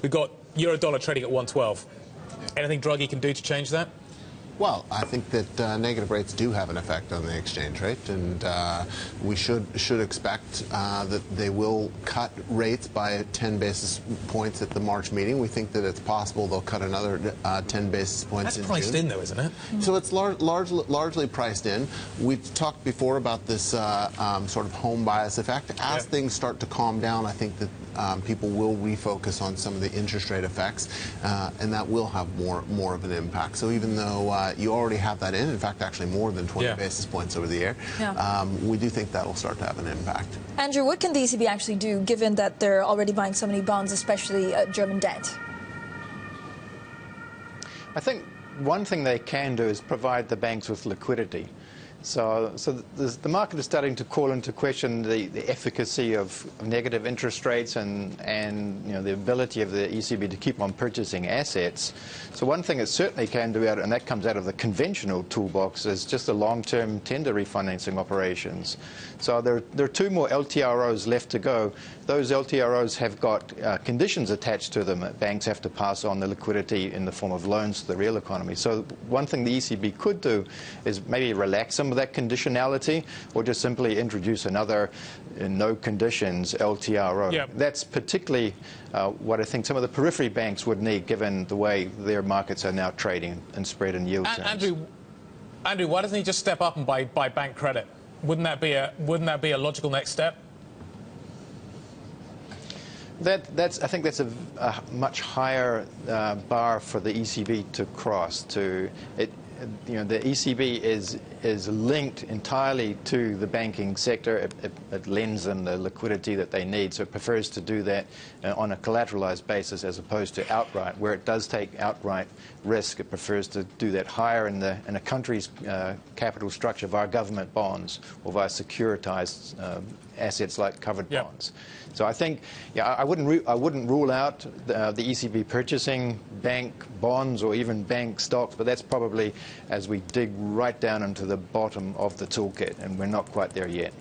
We've got euro-dollar trading at 112. Anything Draghi can do to change that? Well, I think that negative rates do have an effect on the exchange rate, and we should expect that they will cut rates by 10 basis points at the March meeting. We think that it's possible they'll cut another 10 basis points in June. That's priced in, though, isn't it? So it's largely priced in. We've talked before about this sort of home bias effect. As things start to calm down, I think that people will refocus on some of the interest rate effects, and that will have more of an impact. So even though you already have that in fact, actually more than 20 basis points over the year, we do think that will start to have an impact. Andrew, what can the ECB actually do, given that they're already buying so many bonds, especially German debt? I think one thing they can do is provide the banks with liquidity. So the market is starting to call into question the efficacy of negative interest rates and the ability of the ECB to keep on purchasing assets. So one thing it certainly can do, and that comes out of the conventional toolbox, is just the long-term tender refinancing operations. So there are two more LTROs left to go. Those LTROs have got conditions attached to them that banks have to pass on the liquidity in the form of loans to the real economy. So one thing the ECB could do is maybe relax some of that conditionality, or just simply introduce another no conditions LTRO. That's particularly what I think some of the periphery banks would need, given the way their markets are now trading and spread and yield terms. Andrew, why doesn't he just step up and buy bank credit? Wouldn't that be a logical next step? I think that's a much higher bar for the ECB to cross. The ECB is linked entirely to the banking sector. It lends them the liquidity that they need, so it prefers to do that on a collateralized basis as opposed to outright. Where it does take outright risk, it prefers to do that higher in a country's capital structure via government bonds or via securitized assets like covered bonds. So I think, I wouldn't rule out the ECB purchasing bank bonds or even bank stocks, but that's probably as we dig right down into the bottom of the toolkit, and we're not quite there yet.